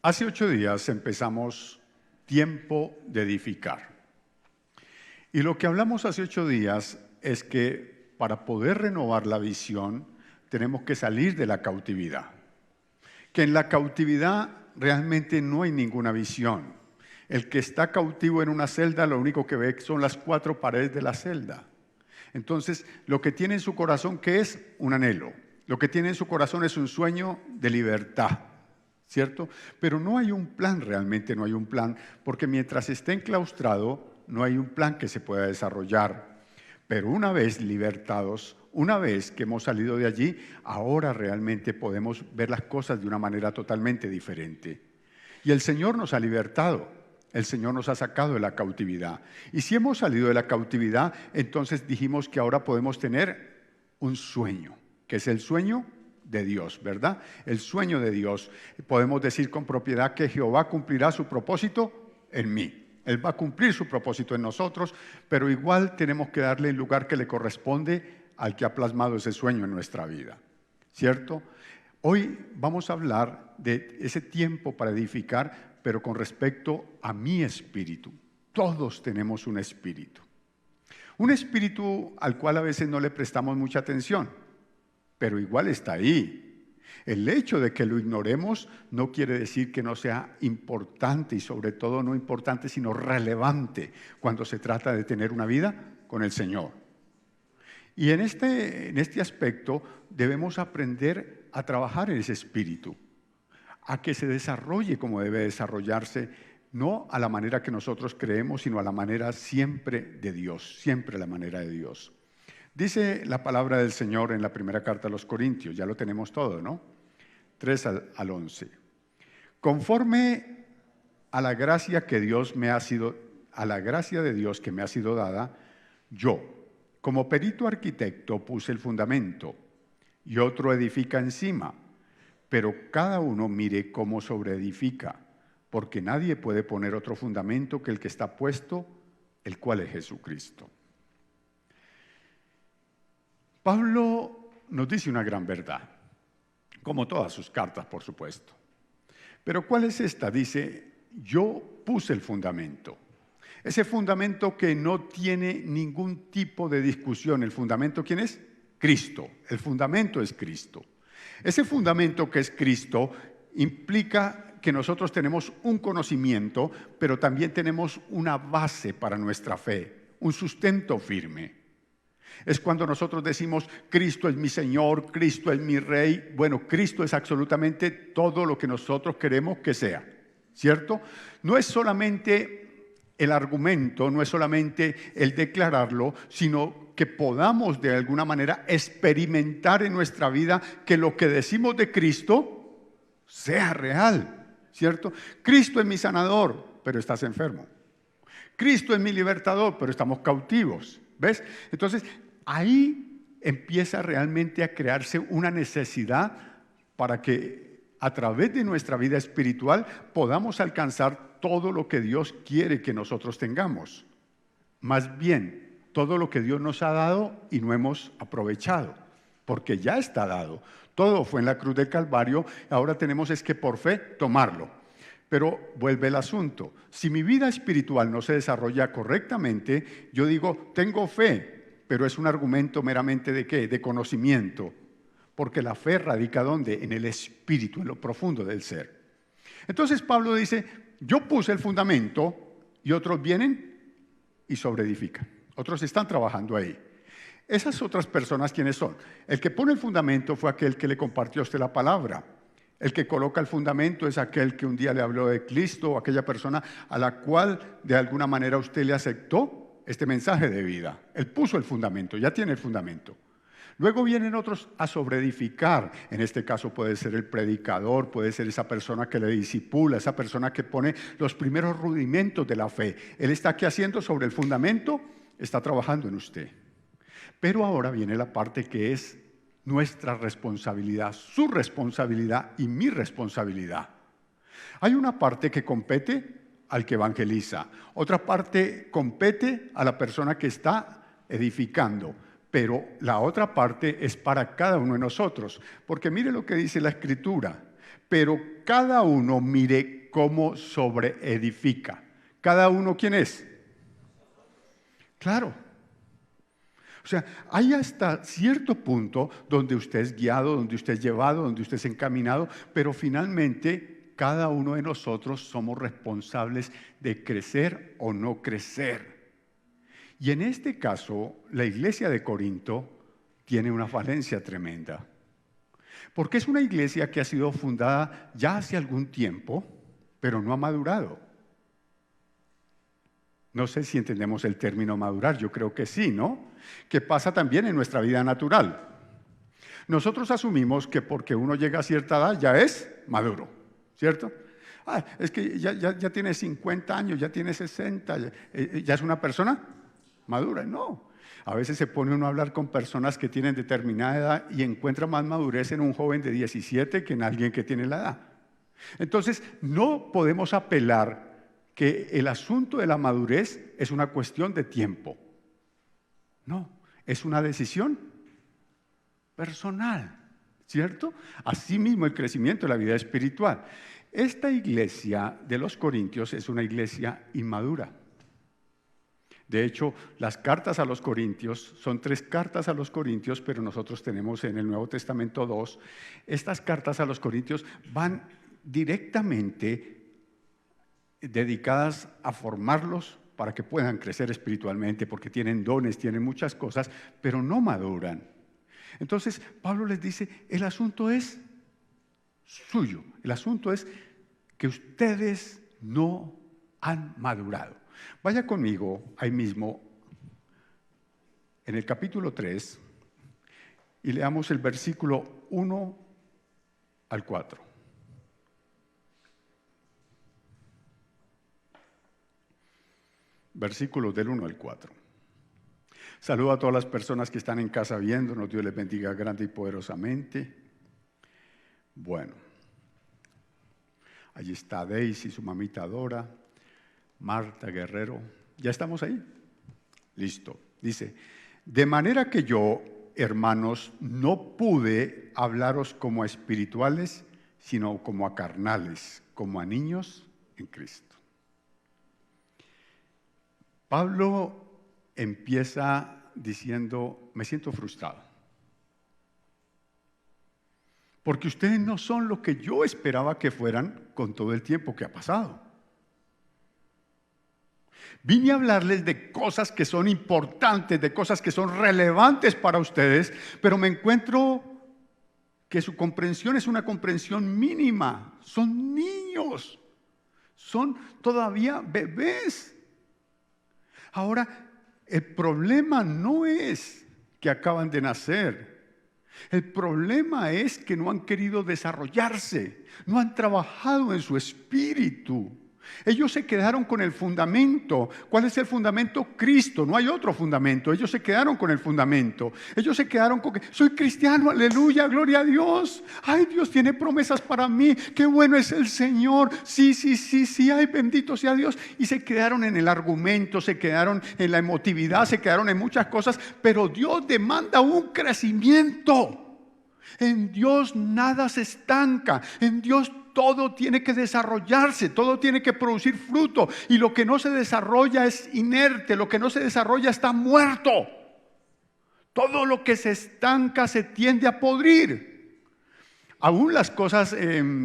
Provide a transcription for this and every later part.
Hace 8 días empezamos tiempo de edificar. Y lo que hablamos hace 8 días es que para poder renovar la visión tenemos que salir de la cautividad. Que en la cautividad realmente no hay ninguna visión. El que está cautivo en una celda lo único que ve son las 4 paredes de la celda. Entonces, lo que tiene en su corazón, ¿qué es? Un anhelo. Lo que tiene en su corazón es un sueño de libertad, ¿cierto? Pero no hay un plan, realmente no hay un plan, porque mientras esté enclaustrado, no hay un plan que se pueda desarrollar. Pero una vez libertados, una vez que hemos salido de allí, ahora realmente podemos ver las cosas de una manera totalmente diferente. Y el Señor nos ha libertado, el Señor nos ha sacado de la cautividad. Y si hemos salido de la cautividad, entonces dijimos que ahora podemos tener un sueño, que es el sueño de Dios, ¿verdad? El sueño de Dios. Podemos decir con propiedad que Jehová cumplirá su propósito en mí. Él va a cumplir su propósito en nosotros, pero igual tenemos que darle el lugar que le corresponde al que ha plasmado ese sueño en nuestra vida, ¿cierto? Hoy vamos a hablar de ese tiempo para edificar, pero con respecto a mi espíritu. Todos tenemos un espíritu al cual a veces no le prestamos mucha atención, pero igual está ahí. El hecho de que lo ignoremos no quiere decir que no sea importante y sobre todo no importante, sino relevante cuando se trata de tener una vida con el Señor. Y en este aspecto debemos aprender a trabajar en ese espíritu, a que se desarrolle como debe desarrollarse, no a la manera que nosotros creemos, sino a la manera siempre de Dios, siempre a la manera de Dios. Dice la palabra del Señor en la primera carta a los Corintios, ya lo tenemos todo, ¿no? 3 al 11. Conforme a la gracia de Dios que me ha sido dada, yo, como perito arquitecto, puse el fundamento y otro edifica encima, pero cada uno mire cómo sobreedifica, porque nadie puede poner otro fundamento que el que está puesto, el cual es Jesucristo. Pablo nos dice una gran verdad, como todas sus cartas, por supuesto. Pero ¿cuál es esta? Dice, yo puse el fundamento. Ese fundamento que no tiene ningún tipo de discusión. ¿El fundamento quién es? Cristo. El fundamento es Cristo. Ese fundamento que es Cristo implica que nosotros tenemos un conocimiento, pero también tenemos una base para nuestra fe, un sustento firme. Es cuando nosotros decimos, Cristo es mi Señor, Cristo es mi Rey. Bueno, Cristo es absolutamente todo lo que nosotros queremos que sea, ¿cierto? No es solamente el argumento, no es solamente el declararlo, sino que podamos de alguna manera experimentar en nuestra vida que lo que decimos de Cristo sea real, ¿cierto? Cristo es mi sanador, pero estás enfermo. Cristo es mi libertador, pero estamos cautivos, ¿ves? Entonces, ahí empieza realmente a crearse una necesidad para que a través de nuestra vida espiritual podamos alcanzar todo lo que Dios quiere que nosotros tengamos. Más bien, todo lo que Dios nos ha dado y no hemos aprovechado, porque ya está dado. Todo fue en la cruz del Calvario, ahora tenemos es que por fe tomarlo. Pero vuelve el asunto, si mi vida espiritual no se desarrolla correctamente, yo digo, tengo fe, pero es un argumento meramente ¿de qué? De conocimiento, porque la fe radica ¿dónde? En el espíritu, en lo profundo del ser. Entonces Pablo dice, yo puse el fundamento y otros vienen y sobreedifican. Otros están trabajando ahí. Esas otras personas, ¿quiénes son? El que pone el fundamento fue aquel que le compartió a usted la palabra. El que coloca el fundamento es aquel que un día le habló de Cristo o aquella persona a la cual de alguna manera usted le aceptó este mensaje de vida. Él puso el fundamento, ya tiene el fundamento. Luego vienen otros a sobreedificar. En este caso puede ser el predicador, puede ser esa persona que le discipula, esa persona que pone los primeros rudimentos de la fe. Él está aquí haciendo sobre el fundamento, está trabajando en usted. Pero ahora viene la parte que es nuestra responsabilidad, su responsabilidad y mi responsabilidad. Hay una parte que compete al que evangeliza, otra parte compete a la persona que está edificando, pero la otra parte es para cada uno de nosotros, porque mire lo que dice la Escritura, pero cada uno mire cómo sobreedifica. ¿Cada uno quién es? Claro. O sea, hay hasta cierto punto donde usted es guiado, donde usted es llevado, donde usted es encaminado, pero finalmente cada uno de nosotros somos responsables de crecer o no crecer. Y en este caso, la iglesia de Corinto tiene una falencia tremenda. Porque es una iglesia que ha sido fundada ya hace algún tiempo, pero no ha madurado. No sé si entendemos el término madurar, yo creo que sí, ¿no? Que pasa también en nuestra vida natural. Nosotros asumimos que porque uno llega a cierta edad ya es maduro, ¿cierto? Es que ya tiene 50 años, ya tiene 60, ya es una persona madura. No, a veces se pone uno a hablar con personas que tienen determinada edad y encuentra más madurez en un joven de 17 que en alguien que tiene la edad. Entonces, no podemos apelar que el asunto de la madurez es una cuestión de tiempo. No, es una decisión personal, ¿cierto? Asimismo, el crecimiento de la vida espiritual. Esta iglesia de los Corintios es una iglesia inmadura. De hecho, las cartas a los Corintios, son 3 cartas a los Corintios, pero nosotros tenemos en el Nuevo Testamento 2. Estas cartas a los Corintios van directamente dedicadas a formarlos para que puedan crecer espiritualmente, porque tienen dones, tienen muchas cosas, pero no maduran. Entonces, Pablo les dice, el asunto es suyo, el asunto es que ustedes no han madurado. Vaya conmigo ahí mismo, en el capítulo 3, y leamos el versículo 1 al 4. Versículos del 1 al 4. Saludo a todas las personas que están en casa viéndonos. Dios les bendiga grande y poderosamente. Bueno, allí está Daisy, su mamita Dora, Marta Guerrero. ¿Ya estamos ahí? Listo. Dice, de manera que yo, hermanos, no pude hablaros como a espirituales, sino como a carnales, como a niños en Cristo. Pablo empieza diciendo, me siento frustrado, porque ustedes no son lo que yo esperaba que fueran con todo el tiempo que ha pasado. Vine a hablarles de cosas que son importantes, de cosas que son relevantes para ustedes, pero me encuentro que su comprensión es una comprensión mínima. Son niños, son todavía bebés. Ahora, el problema no es que acaban de nacer. El problema es que no han querido desarrollarse, no han trabajado en su espíritu. Ellos se quedaron con el fundamento. ¿Cuál es el fundamento? Cristo, no hay otro fundamento. Ellos se quedaron con el fundamento. Ellos se quedaron con que soy cristiano, aleluya, gloria a Dios. Ay, Dios tiene promesas para mí, qué bueno es el Señor. Sí, ay, bendito sea Dios. Y se quedaron en el argumento, se quedaron en la emotividad, se quedaron en muchas cosas. Pero Dios demanda un crecimiento. En Dios nada se estanca. En Dios todo tiene que desarrollarse, todo tiene que producir fruto. Y lo que no se desarrolla es inerte, lo que no se desarrolla está muerto. Todo lo que se estanca se tiende a podrir. Aún las cosas,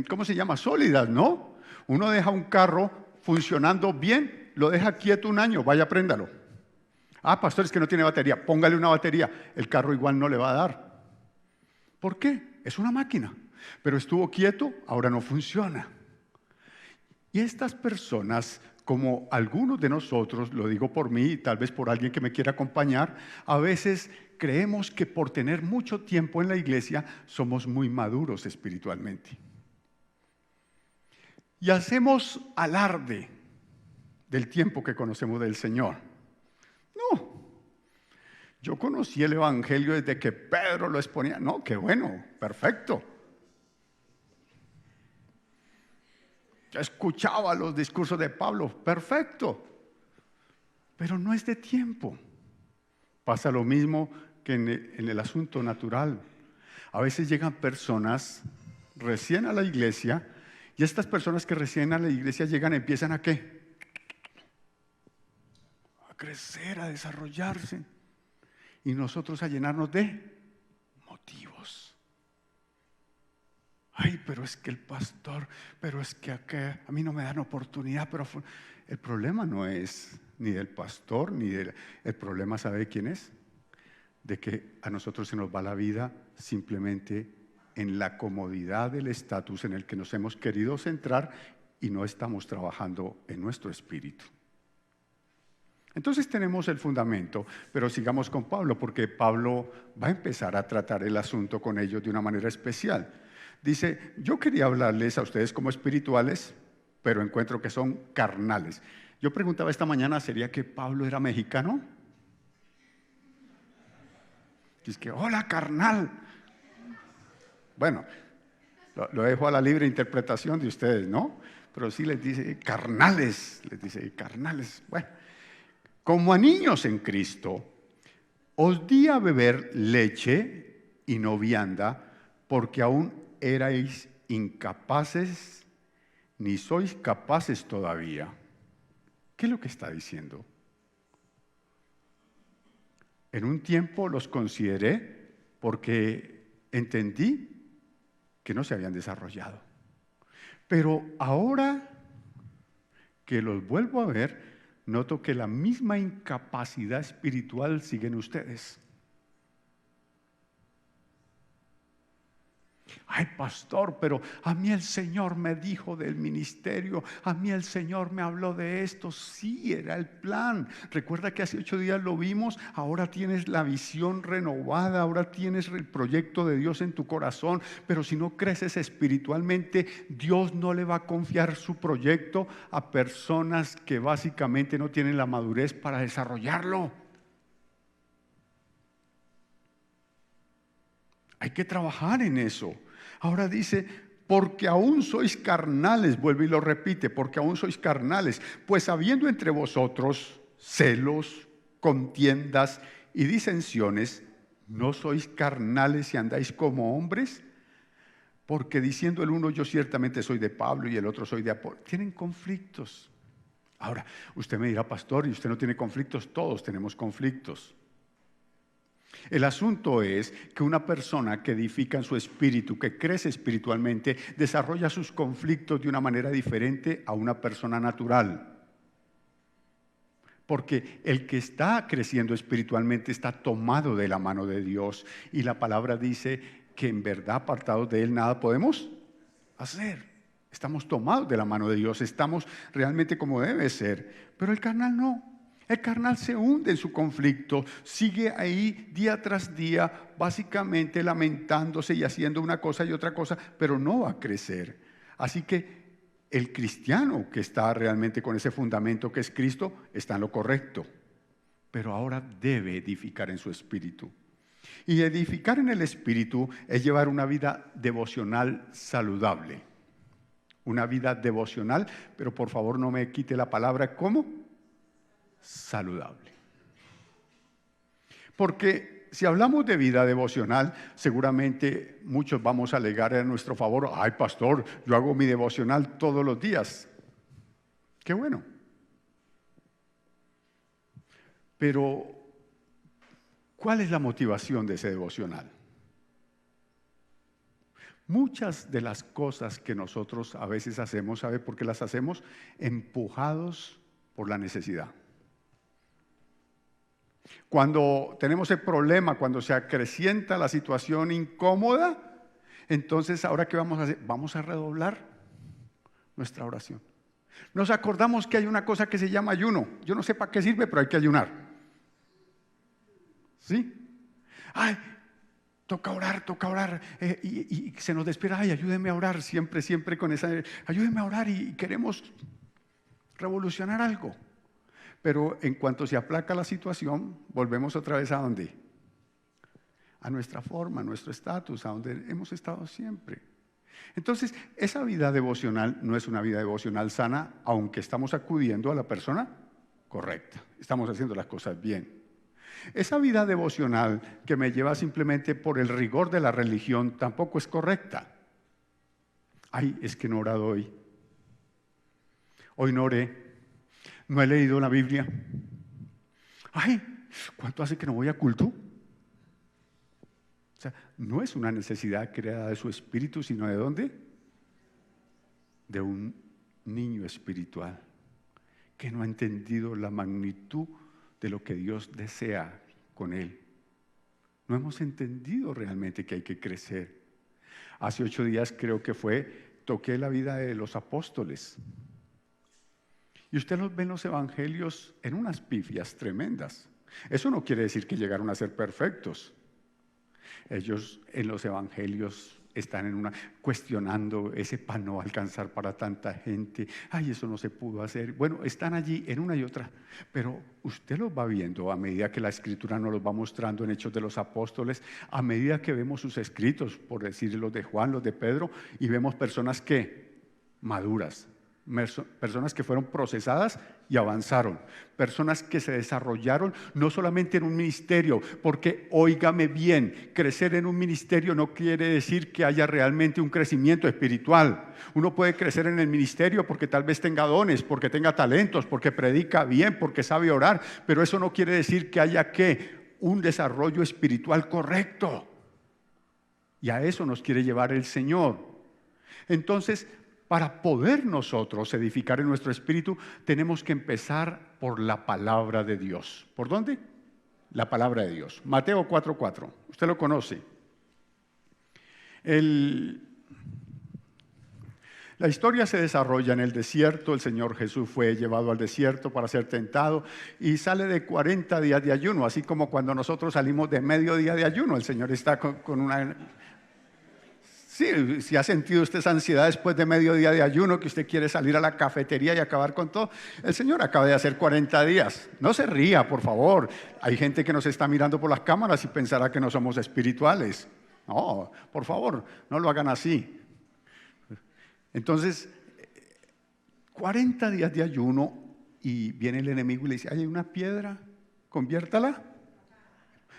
¿cómo se llama? Sólidas, ¿no? Uno deja un carro funcionando bien, lo deja quieto un año, vaya, préndalo. Pastor, es que no tiene batería, póngale una batería. El carro igual no le va a dar. ¿Por qué? Es una máquina. Pero estuvo quieto, ahora no funciona. Y estas personas, como algunos de nosotros, lo digo por mí y tal vez por alguien que me quiera acompañar, a veces creemos que por tener mucho tiempo en la iglesia somos muy maduros espiritualmente. Y hacemos alarde del tiempo que conocemos del Señor. No. Yo conocí el Evangelio desde que Pedro lo exponía. No, qué bueno, perfecto. Yo escuchaba los discursos de Pablo, perfecto, pero no es de tiempo. Pasa lo mismo que en el asunto natural. A veces llegan personas recién a la iglesia, y estas personas que recién a la iglesia llegan empiezan ¿a qué? A crecer, a desarrollarse, y nosotros a llenarnos de motivos. Ay, pero es que el pastor, pero es que acá a mí no me dan oportunidad, pero el problema no es ni del pastor, ni del... El problema, ¿sabe quién es? De que a nosotros se nos va la vida simplemente en la comodidad del estatus en el que nos hemos querido centrar y no estamos trabajando en nuestro espíritu. Entonces tenemos el fundamento, pero sigamos con Pablo, porque Pablo va a empezar a tratar el asunto con ellos de una manera especial. Dice, yo quería hablarles a ustedes como espirituales, pero encuentro que son carnales. Yo preguntaba esta mañana, ¿sería que Pablo era mexicano? Dice que, hola carnal. Bueno, lo dejo a la libre interpretación de ustedes, ¿no? Pero sí les dice carnales, Bueno, como a niños en Cristo, os di a beber leche y no vianda, porque aún erais incapaces, ni sois capaces todavía. ¿Qué es lo que está diciendo? En un tiempo los consideré porque entendí que no se habían desarrollado. Pero ahora que los vuelvo a ver, noto que la misma incapacidad espiritual sigue en ustedes. Ay, pastor, pero a mí el Señor me dijo del ministerio, a mí el Señor me habló de esto. Sí, era el plan. Recuerda que hace 8 días lo vimos, ahora tienes la visión renovada, ahora tienes el proyecto de Dios en tu corazón, pero si no creces espiritualmente, Dios no le va a confiar su proyecto a personas que básicamente no tienen la madurez para desarrollarlo. Hay que trabajar en eso. Ahora dice, porque aún sois carnales, vuelve y lo repite, porque aún sois carnales, pues habiendo entre vosotros celos, contiendas y disensiones, ¿no sois carnales y andáis como hombres? Porque diciendo el uno, yo ciertamente soy de Pablo y el otro soy de Apolo. Tienen conflictos. Ahora, usted me dirá, pastor, ¿y usted no tiene conflictos? Todos tenemos conflictos. El asunto es que una persona que edifica en su espíritu, que crece espiritualmente, desarrolla sus conflictos de una manera diferente a una persona natural. Porque el que está creciendo espiritualmente está tomado de la mano de Dios. Y la palabra dice que en verdad apartados de Él nada podemos hacer. Estamos tomados de la mano de Dios, estamos realmente como debe ser. Pero el carnal no. El carnal se hunde en su conflicto, sigue ahí día tras día, básicamente lamentándose y haciendo una cosa y otra cosa, pero no va a crecer. Así que el cristiano que está realmente con ese fundamento que es Cristo, está en lo correcto, pero ahora debe edificar en su espíritu. Y edificar en el espíritu es llevar una vida devocional saludable. Una vida devocional, pero por favor no me quite la palabra ¿cómo? Saludable. Porque si hablamos de vida devocional, seguramente muchos vamos a alegar a nuestro favor, ay pastor, yo hago mi devocional todos los días. Qué bueno. Pero, ¿cuál es la motivación de ese devocional? Muchas de las cosas que nosotros a veces hacemos, ¿sabe por qué las hacemos? Empujados por la necesidad. Cuando tenemos el problema, cuando se acrecienta la situación incómoda, entonces ahora ¿qué vamos a hacer? Vamos a redoblar nuestra oración. Nos acordamos que hay una cosa que se llama ayuno. Yo no sé para qué sirve, pero hay que ayunar. ¿Sí? Ay, toca orar. Y se nos despierta, ay, ayúdeme a orar, siempre con esa, ayúdeme a orar y queremos revolucionar algo. Pero en cuanto se aplaca la situación, volvemos otra vez ¿a dónde? A nuestra forma, a nuestro estatus, a donde hemos estado siempre. Entonces, esa vida devocional no es una vida devocional sana, aunque estamos acudiendo a la persona correcta. Estamos haciendo las cosas bien. Esa vida devocional que me lleva simplemente por el rigor de la religión tampoco es correcta. Ay, es que no he orado hoy. Hoy no oré. No he leído la Biblia. Ay, ¿cuánto hace que no voy a culto? O sea, no es una necesidad creada de su espíritu, sino ¿de dónde? De un niño espiritual que no ha entendido la magnitud de lo que Dios desea con él. No hemos entendido realmente que hay que crecer. Hace 8 días creo que toqué la vida de los apóstoles. Y usted los ve en los evangelios en unas pifias tremendas. Eso no quiere decir que llegaron a ser perfectos. Ellos en los evangelios están cuestionando ese pan no va a alcanzar para tanta gente. Ay, eso no se pudo hacer. Bueno, están allí en una y otra. Pero usted los va viendo a medida que la Escritura nos los va mostrando en Hechos de los Apóstoles, a medida que vemos sus escritos, por decir los de Juan, los de Pedro, y vemos personas que maduras. Personas que fueron procesadas y avanzaron, personas que se desarrollaron no solamente en un ministerio, porque óigame bien, crecer en un ministerio no quiere decir que haya realmente un crecimiento espiritual. Uno puede crecer en el ministerio porque tal vez tenga dones, porque tenga talentos, porque predica bien, porque sabe orar, pero eso no quiere decir que haya un desarrollo espiritual correcto. Y a eso nos quiere llevar el Señor. Entonces, para poder nosotros edificar en nuestro espíritu, tenemos que empezar por la palabra de Dios. ¿Por dónde? La palabra de Dios. Mateo 4:4. Usted lo conoce. La historia se desarrolla en el desierto. El Señor Jesús fue llevado al desierto para ser tentado y sale de 40 días de ayuno, así como cuando nosotros salimos de medio día de ayuno. El Señor está con una... Sí, si ha sentido usted esa ansiedad después de medio día de ayuno, que usted quiere salir a la cafetería y acabar con todo, el Señor acaba de hacer 40 días. No se ría, por favor. Hay gente que nos está mirando por las cámaras y pensará que no somos espirituales. No, por favor, no lo hagan así. Entonces, 40 días de ayuno y viene el enemigo y le dice, hay una piedra, conviértala.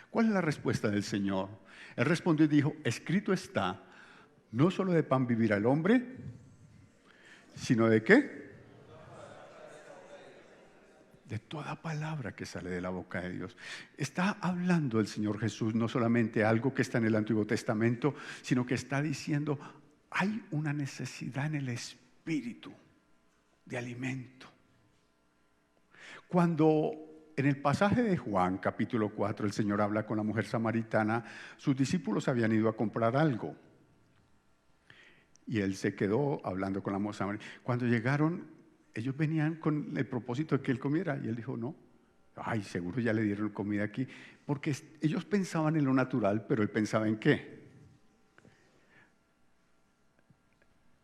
¿Cuál es la respuesta del Señor? Él respondió y dijo, escrito está, no solo de pan vivirá el hombre, sino ¿de qué? De toda palabra que sale de la boca de Dios. Está hablando el Señor Jesús no solamente algo que está en el Antiguo Testamento, sino que está diciendo, hay una necesidad en el espíritu de alimento. Cuando en el pasaje de Juan, capítulo 4, el Señor habla con la mujer samaritana, sus discípulos habían ido a comprar algo. Y él se quedó hablando con la mujer samaritana. Cuando llegaron, ellos venían con el propósito de que él comiera. Y él dijo, no, ay, seguro ya le dieron comida aquí. Porque ellos pensaban en lo natural, pero él pensaba en qué.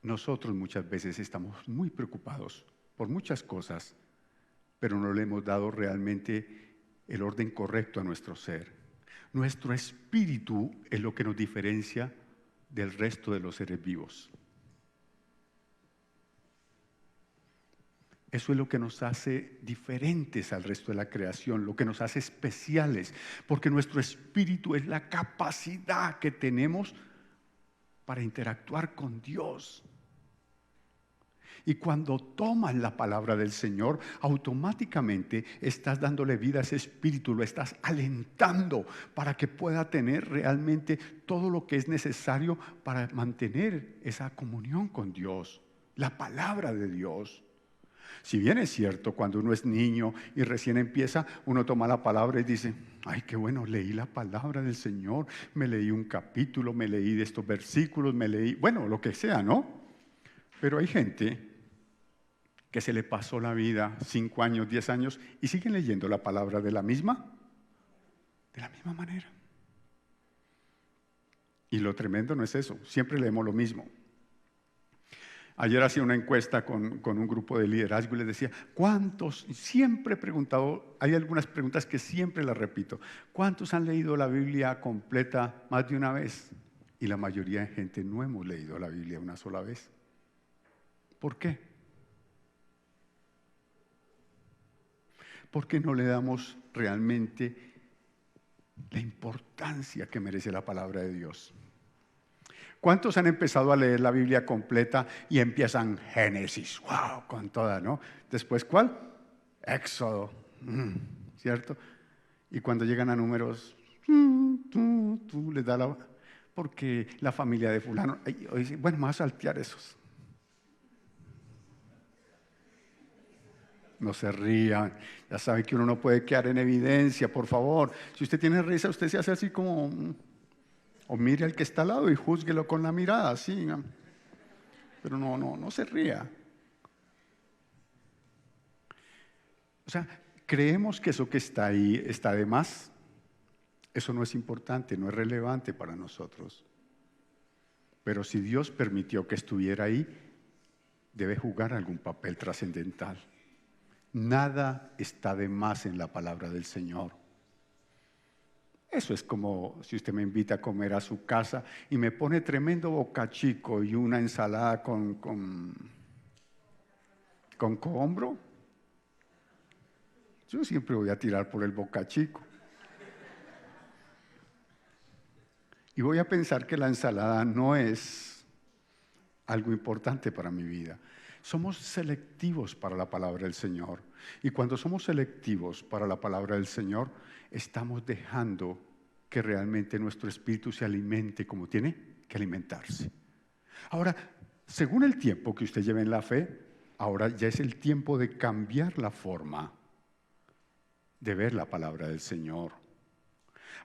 Nosotros muchas veces estamos muy preocupados por muchas cosas, pero no le hemos dado realmente el orden correcto a nuestro ser. Nuestro espíritu es lo que nos diferencia del resto de los seres vivos. Eso es lo que nos hace diferentes al resto de la creación, lo que nos hace especiales, porque nuestro espíritu es la capacidad que tenemos para interactuar con Dios. Y cuando tomas la palabra del Señor, automáticamente estás dándole vida a ese espíritu, lo estás alentando para que pueda tener realmente todo lo que es necesario para mantener esa comunión con Dios, la palabra de Dios. Si bien es cierto, cuando uno es niño y recién empieza, uno toma la palabra y dice, ay, qué bueno, leí la palabra del Señor, me leí un capítulo, me leí de estos versículos, me leí, bueno, lo que sea, ¿no? Pero hay gente que se le pasó la vida 5 años, 10 años y siguen leyendo la palabra de la misma manera. Y lo tremendo no es eso, siempre leemos lo mismo. Ayer hacía una encuesta con un grupo de liderazgo y les decía, ¿cuántos? Siempre he preguntado, hay algunas preguntas que siempre las repito, ¿cuántos han leído la Biblia completa más de una vez? Y la mayoría de gente no hemos leído la Biblia una sola vez. ¿Por qué? Porque no le damos realmente la importancia que merece la palabra de Dios. ¿Cuántos han empezado a leer la Biblia completa y empiezan Génesis? ¡Wow! Con toda, ¿no? Después, ¿cuál? Éxodo. ¿Cierto? Y cuando llegan a números, les da la... Porque la familia de fulano, bueno, me vas a saltear esos. No se rían, ya saben que uno no puede quedar en evidencia, por favor. Si usted tiene risa, usted se hace así como... O mire al que está al lado y júzguelo con la mirada, así. Pero no se ría. O sea, creemos que eso que está ahí está de más. Eso no es importante, no es relevante para nosotros. Pero si Dios permitió que estuviera ahí, debe jugar algún papel trascendental. Nada está de más en la palabra del Señor. Eso es como si usted me invita a comer a su casa y me pone tremendo bocachico y una ensalada con cohombro. Yo siempre voy a tirar por el bocachico. Y voy a pensar que la ensalada no es algo importante para mi vida. Somos selectivos para la palabra del Señor. Y cuando somos selectivos para la palabra del Señor, estamos dejando que realmente nuestro espíritu se alimente como tiene que alimentarse. Ahora, según el tiempo que usted lleve en la fe, ahora ya es el tiempo de cambiar la forma de ver la palabra del Señor.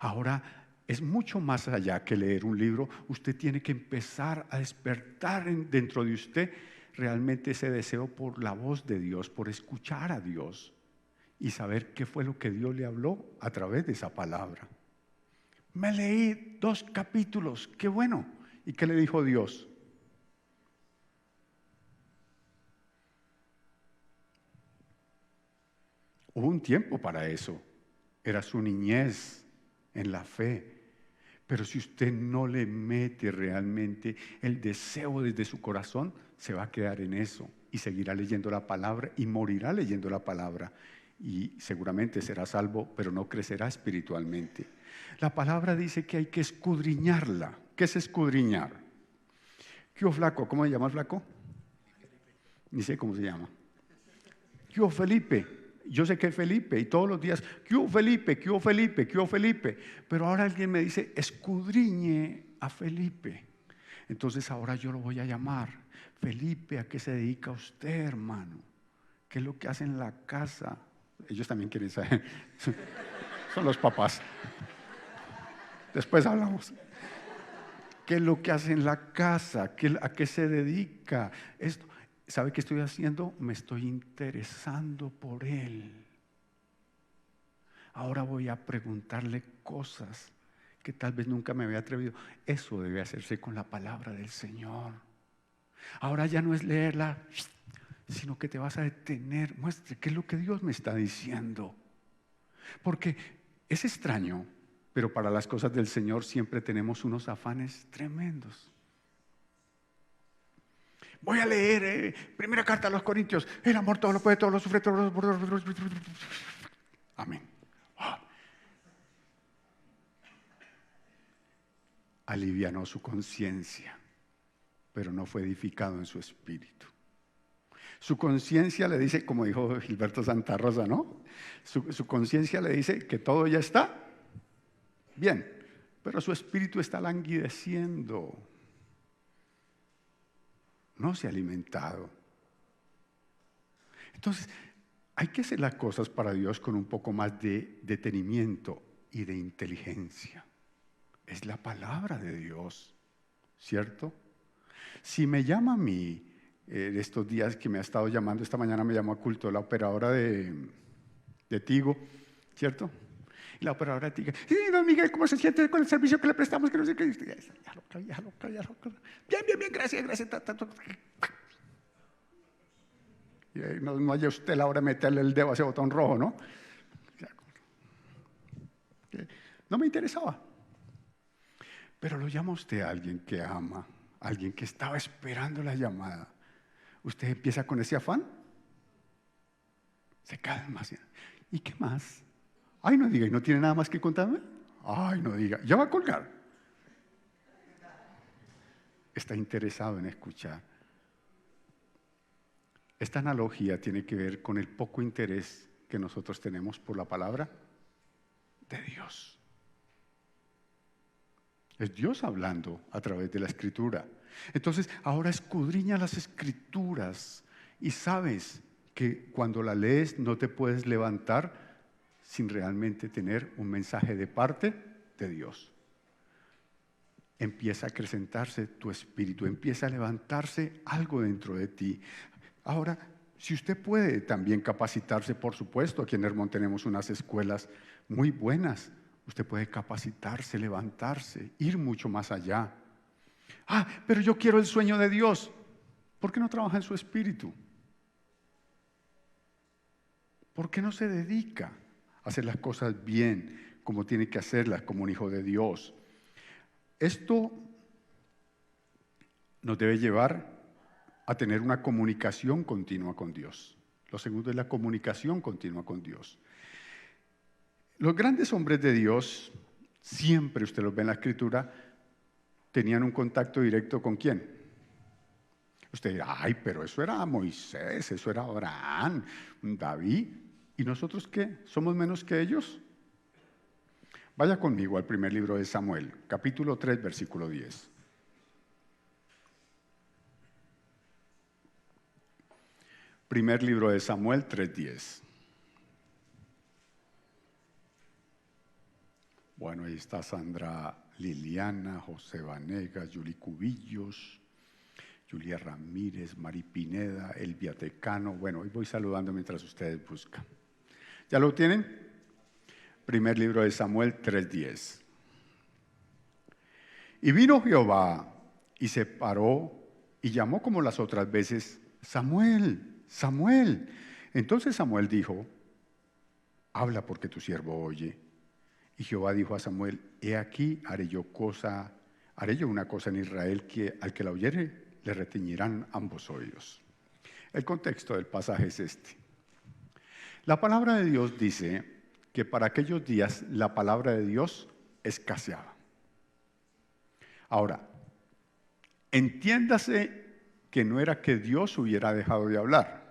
Ahora, es mucho más allá que leer un libro. Usted tiene que empezar a despertar dentro de usted realmente ese deseo por la voz de Dios, por escuchar a Dios y saber qué fue lo que Dios le habló a través de esa palabra. Me leí 2 capítulos, qué bueno. ¿Y qué le dijo Dios? Hubo un tiempo para eso. Era su niñez en la fe. Pero si usted no le mete realmente el deseo desde su corazón, se va a quedar en eso y seguirá leyendo la palabra y morirá leyendo la palabra. Y seguramente será salvo, pero no crecerá espiritualmente. La palabra dice que hay que escudriñarla. ¿Qué es escudriñar? ¿Qué hubo, flaco? ¿Cómo se llama el flaco? Ni sé cómo se llama. ¿Qué hubo, Felipe? Yo sé que es Felipe y todos los días, ¿qué hubo, Felipe? ¿Qué hubo, Felipe? ¿Qué hubo, Felipe? Pero ahora alguien me dice, escudriñe a Felipe. Entonces ahora yo lo voy a llamar. Felipe, ¿a qué se dedica usted, hermano? ¿Qué es lo que hace en la casa? Ellos también quieren saber. Son los papás. Después hablamos. ¿Qué es lo que hace en la casa? ¿A qué se dedica? Esto. ¿Sabe qué estoy haciendo? Me estoy interesando por él. Ahora voy a preguntarle cosas que tal vez nunca me había atrevido. Eso debe hacerse con la palabra del Señor. Ahora ya no es leerla, sino que te vas a detener. Muestre qué es lo que Dios me está diciendo. Porque es extraño, pero para las cosas del Señor siempre tenemos unos afanes tremendos. Voy a leer primera carta a los Corintios. El amor todo lo puede, todo lo sufre, todo lo... Amén. Oh. Alivianó su conciencia, pero no fue edificado en su espíritu. Su conciencia le dice, como dijo Gilberto Santa Rosa, ¿no? Su conciencia le dice que todo ya está bien, pero su espíritu está languideciendo. No se ha alimentado. Entonces, hay que hacer las cosas para Dios con un poco más de detenimiento y de inteligencia. Es la palabra de Dios, ¿cierto? Si me llama a mí, estos días que me ha estado llamando, esta mañana me llamó a culto la operadora de Tigo, ¿cierto? Y la operadora de Tigo, sí, don Miguel, ¿cómo se siente con el servicio que le prestamos? Que no sé qué. Ya lo. Bien, gracias. Y no haya usted la hora de meterle el dedo a ese botón rojo, ¿no? No me interesaba. Pero lo llama usted a alguien que ama, a alguien que estaba esperando la llamada. Usted empieza con ese afán, se calma. ¿Y qué más? Ay, no diga, ¿y no tiene nada más que contarme? Ay, no diga, ya va a colgar. está interesado en escuchar. Esta analogía tiene que ver con el poco interés que nosotros tenemos por la palabra de Dios. Es Dios hablando a través de la Escritura. Entonces, ahora escudriña las Escrituras y sabes que cuando la lees no te puedes levantar sin realmente tener un mensaje de parte de Dios. Empieza a acrecentarse tu espíritu, empieza a levantarse algo dentro de ti. Ahora, si usted puede también capacitarse, por supuesto, aquí en Hermón tenemos unas escuelas muy buenas. Usted puede capacitarse, levantarse, ir mucho más allá. Pero yo quiero el sueño de Dios. ¿Por qué no trabaja en su espíritu? ¿Por qué no se dedica a hacer las cosas bien, como tiene que hacerlas, como un hijo de Dios? Esto nos debe llevar a tener una comunicación continua con Dios. Lo segundo es la comunicación continua con Dios. Los grandes hombres de Dios, siempre usted los ve en la Escritura, tenían un contacto directo ¿con quién? Usted dirá, pero eso era Moisés, eso era Abraham, David. ¿Y nosotros qué? ¿Somos menos que ellos? Vaya conmigo al primer libro de Samuel, capítulo 3, versículo 10. Primer libro de Samuel 3:10. Bueno, ahí está Sandra Liliana, José Vanegas, Yuli Cubillos, Julia Ramírez, Mari Pineda, Elvia Tecano. Bueno, hoy voy saludando mientras ustedes buscan. ¿Ya lo tienen? Primer libro de Samuel 3:10. Y vino Jehová y se paró y llamó como las otras veces, Samuel, Samuel. Entonces Samuel dijo, habla porque tu siervo oye. Y Jehová dijo a Samuel, he aquí haré yo una cosa en Israel que al que la oyere le retiñirán ambos oídos. El contexto del pasaje es este. La palabra de Dios dice que para aquellos días la palabra de Dios escaseaba. Ahora, entiéndase que no era que Dios hubiera dejado de hablar,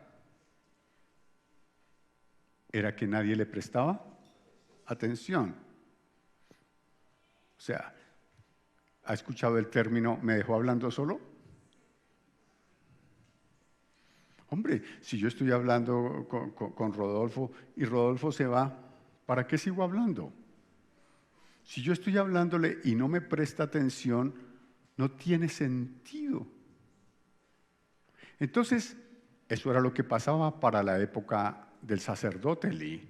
era que nadie le prestaba atención. O sea, ¿ha escuchado el término "me dejó hablando solo"? Hombre, si yo estoy hablando con Rodolfo y Rodolfo se va, ¿para qué sigo hablando? Si yo estoy hablándole y no me presta atención, no tiene sentido. Entonces, eso era lo que pasaba para la época del sacerdote Elí.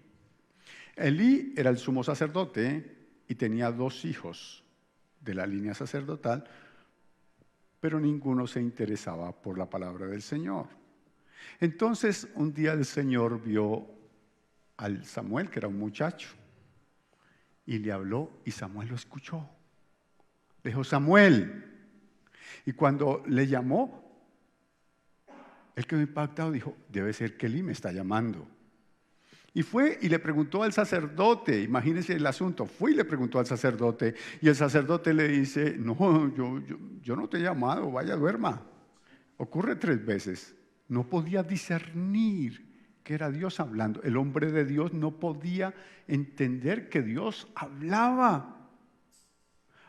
Elí era el sumo sacerdote y tenía 2 hijos de la línea sacerdotal, pero ninguno se interesaba por la palabra del Señor. Entonces, un día el Señor vio al Samuel, que era un muchacho, y le habló y Samuel lo escuchó. Le dijo, Samuel. Y cuando le llamó, él quedó impactado, dijo, debe ser que Elí me está llamando. Y fue y le preguntó al sacerdote, imagínense el asunto, fue y le preguntó al sacerdote, y el sacerdote le dice, no, yo no te he llamado, vaya, duerma. Ocurre 3 veces. No podía discernir que era Dios hablando. El hombre de Dios no podía entender que Dios hablaba.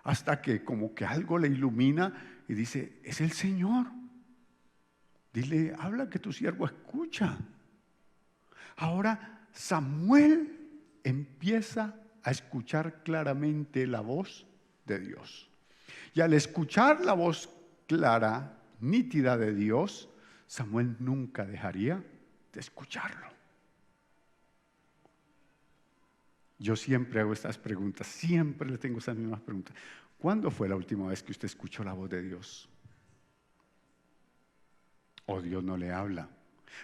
Hasta que como que algo le ilumina y dice, es el Señor. Dile, habla que tu siervo escucha. Ahora Samuel empieza a escuchar claramente la voz de Dios. Y al escuchar la voz clara, nítida de Dios, Samuel nunca dejaría de escucharlo. Yo siempre hago estas preguntas, siempre le tengo esas mismas preguntas. ¿Cuándo fue la última vez que usted escuchó la voz de Dios? ¿O Dios no le habla?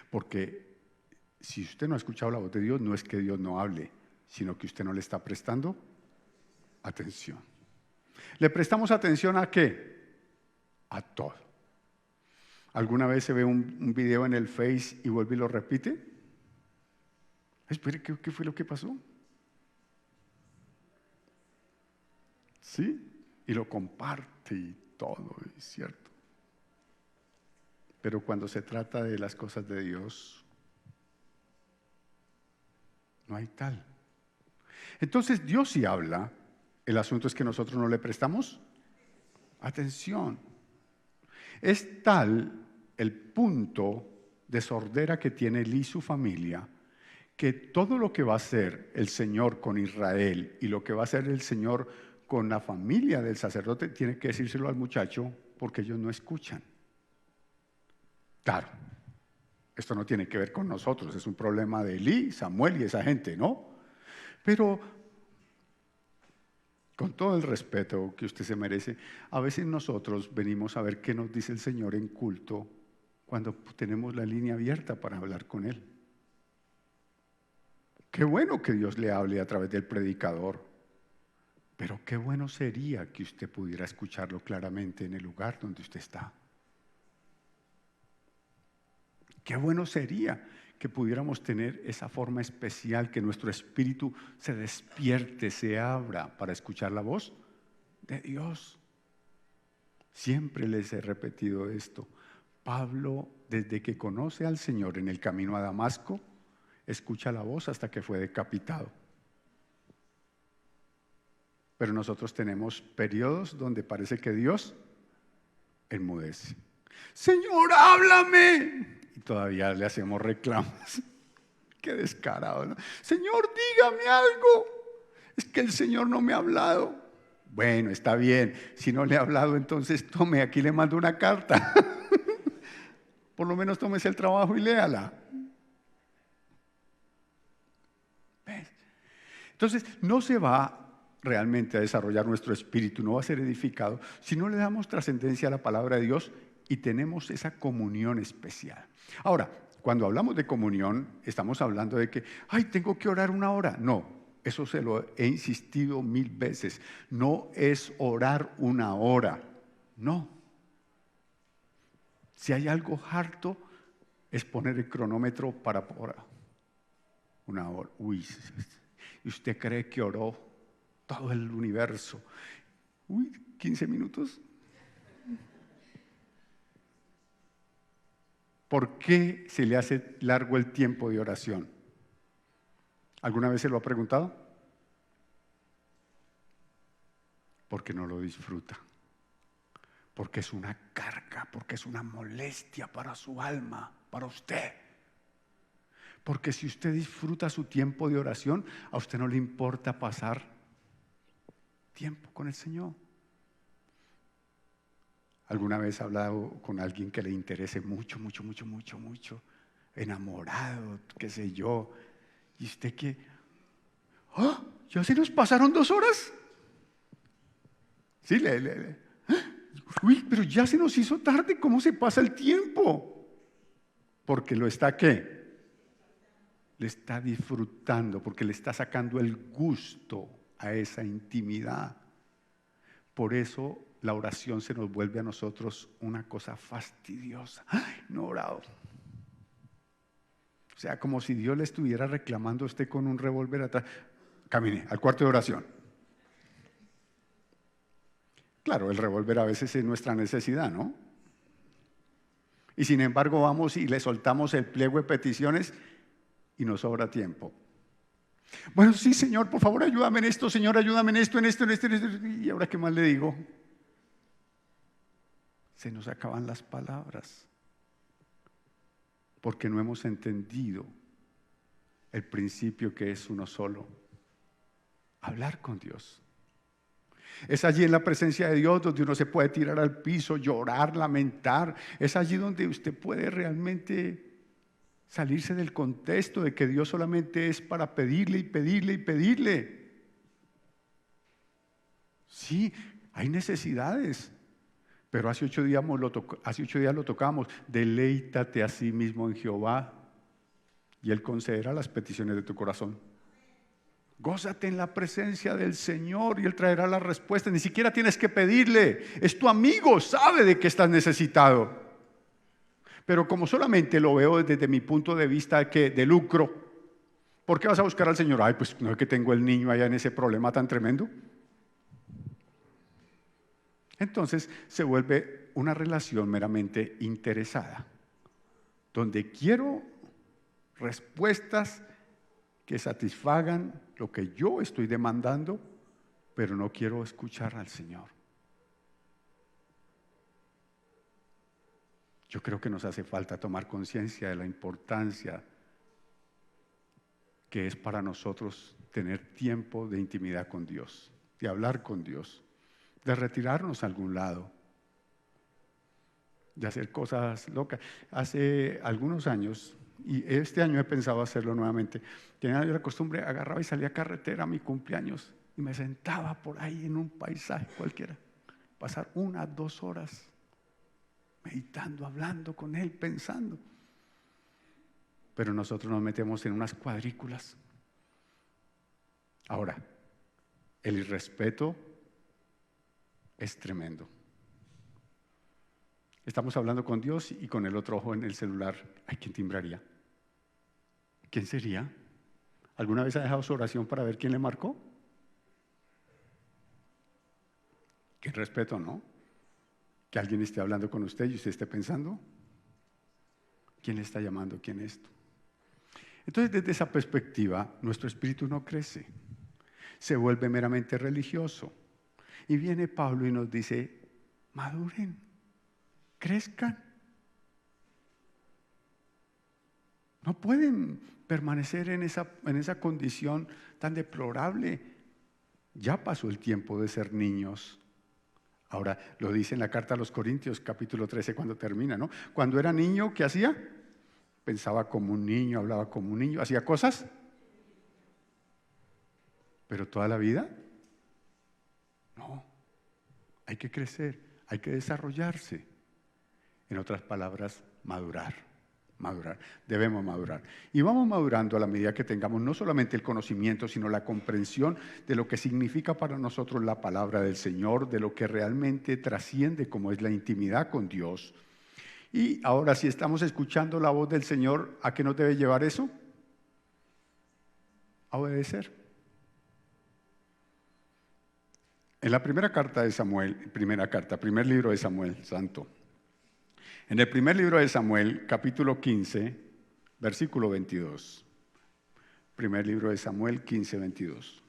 Porque si usted no ha escuchado la voz de Dios, no es que Dios no hable, sino que usted no le está prestando atención. ¿Le prestamos atención a qué? A todo. ¿Alguna vez se ve un video en el Face y vuelve y lo repite? Espere, ¿qué fue lo que pasó? ¿Sí? Y lo comparte y todo, ¿es cierto? Pero cuando se trata de las cosas de Dios, no hay tal. Entonces Dios sí habla, el asunto es que nosotros no le prestamos atención. Es tal el punto de sordera que tiene Eli y su familia, que todo lo que va a hacer el Señor con Israel y lo que va a hacer el Señor con la familia del sacerdote, tiene que decírselo al muchacho porque ellos no escuchan. Claro, esto no tiene que ver con nosotros, es un problema de Eli, Samuel y esa gente, ¿no? Pero con todo el respeto que usted se merece, a veces nosotros venimos a ver qué nos dice el Señor en culto cuando tenemos la línea abierta para hablar con Él. Qué bueno que Dios le hable a través del predicador, pero qué bueno sería que usted pudiera escucharlo claramente en el lugar donde usted está. Qué bueno sería que pudiéramos tener esa forma especial, que nuestro espíritu se despierte, se abra para escuchar la voz de Dios. Siempre les he repetido esto. Pablo, desde que conoce al Señor en el camino a Damasco, escucha la voz hasta que fue decapitado. Pero nosotros tenemos periodos donde parece que Dios enmudece. Señor, háblame. Y todavía le hacemos reclamos. Qué descarado, ¿no? Señor, dígame algo. Es que el Señor no me ha hablado. Bueno, está bien. Si no le ha hablado, entonces tome, aquí le mando una carta. Por lo menos tómese el trabajo y léala. ¿Ves? Entonces, no se va realmente a desarrollar nuestro espíritu, no va a ser edificado si no le damos trascendencia a la palabra de Dios y tenemos esa comunión especial. Ahora, cuando hablamos de comunión, estamos hablando de que, ay, tengo que orar 1 hora. No, eso se lo he insistido 1000 veces. No es orar 1 hora, no. Si hay algo harto, es poner el cronómetro para 1 hora. Uy, ¿y usted cree que oró todo el universo? Uy, 15 minutos. ¿Por qué se le hace largo el tiempo de oración? ¿Alguna vez se lo ha preguntado? Porque no lo disfruta. Porque es una carga, porque es una molestia para su alma, para usted. Porque si usted disfruta su tiempo de oración, a usted no le importa pasar tiempo con el Señor. ¿Alguna vez ha hablado con alguien que le interese mucho, enamorado, qué sé yo? ¿Y usted qué? ¿Ah? ¿Ya se nos pasaron 2 horas? Sí, uy, pero ya se nos hizo tarde, ¿cómo se pasa el tiempo? Porque lo está, ¿qué? Le está disfrutando, porque le está sacando el gusto a esa intimidad. Por eso la oración se nos vuelve a nosotros una cosa fastidiosa. ¡Ay, no he orado! O sea, como si Dios le estuviera reclamando a usted con un revólver atrás. Camine al cuarto de oración. Claro, el revólver a veces es nuestra necesidad, ¿no? Y sin embargo vamos y le soltamos el pliego de peticiones y nos sobra tiempo. Bueno, sí, Señor, por favor, ayúdame en esto, Señor, ayúdame en esto, en esto. ¿Y ahora qué más le digo? Se nos acaban las palabras porque no hemos entendido el principio que es uno solo: hablar con Dios. Es allí en la presencia de Dios donde uno se puede tirar al piso, llorar, lamentar. Es allí donde usted puede realmente salirse del contexto de que Dios solamente es para pedirle y pedirle y pedirle. Sí, hay necesidades. Pero hace 8 días lo tocamos. Deleítate a sí mismo en Jehová y Él concederá las peticiones de tu corazón. Gózate en la presencia del Señor y Él traerá la respuesta. Ni siquiera tienes que pedirle. Es tu amigo, sabe de qué estás necesitado. Pero como solamente lo veo desde mi punto de vista de lucro, ¿por qué vas a buscar al Señor? Ay, pues no es que tengo el niño allá en ese problema tan tremendo. Entonces se vuelve una relación meramente interesada, donde quiero respuestas que satisfagan lo que yo estoy demandando, pero no quiero escuchar al Señor. Yo creo que nos hace falta tomar conciencia de la importancia que es para nosotros tener tiempo de intimidad con Dios, de hablar con Dios, de retirarnos a algún lado, de hacer cosas locas. Hace algunos años, y este año he pensado hacerlo nuevamente, tenía yo la costumbre, agarraba y salía a carretera a mi cumpleaños y me sentaba por ahí en un paisaje cualquiera, pasar 1 a 2 horas meditando, hablando con Él, pensando. Pero nosotros nos metemos en unas cuadrículas. Ahora, el irrespeto es tremendo. Estamos hablando con Dios y con el otro ojo en el celular. ¿Ay, quién timbraría? ¿Quién sería? ¿Alguna vez ha dejado su oración para ver quién le marcó? Qué respeto, ¿no? Que alguien esté hablando con usted y usted esté pensando, ¿quién le está llamando? ¿Quién es esto? Entonces, desde esa perspectiva, nuestro espíritu no crece, se vuelve meramente religioso. Y viene Pablo y nos dice, maduren, crezcan. No pueden permanecer en esa condición tan deplorable. Ya pasó el tiempo de ser niños. Ahora, lo dice en la carta a los Corintios, capítulo 13, cuando termina, ¿no? Cuando era niño, ¿qué hacía? Pensaba como un niño, hablaba como un niño, hacía cosas. Pero toda la vida, no. Hay que crecer, hay que desarrollarse. En otras palabras, madurar. Debemos madurar. Y vamos madurando a la medida que tengamos no solamente el conocimiento, sino la comprensión de lo que significa para nosotros la palabra del Señor, de lo que realmente trasciende como es la intimidad con Dios. Y ahora, si estamos escuchando la voz del Señor, ¿a qué nos debe llevar eso? A obedecer. En la primera carta de Samuel, primer libro de Samuel, santo. En el primer libro de Samuel, capítulo 15, versículo 22. Primer libro de Samuel, 15, 22.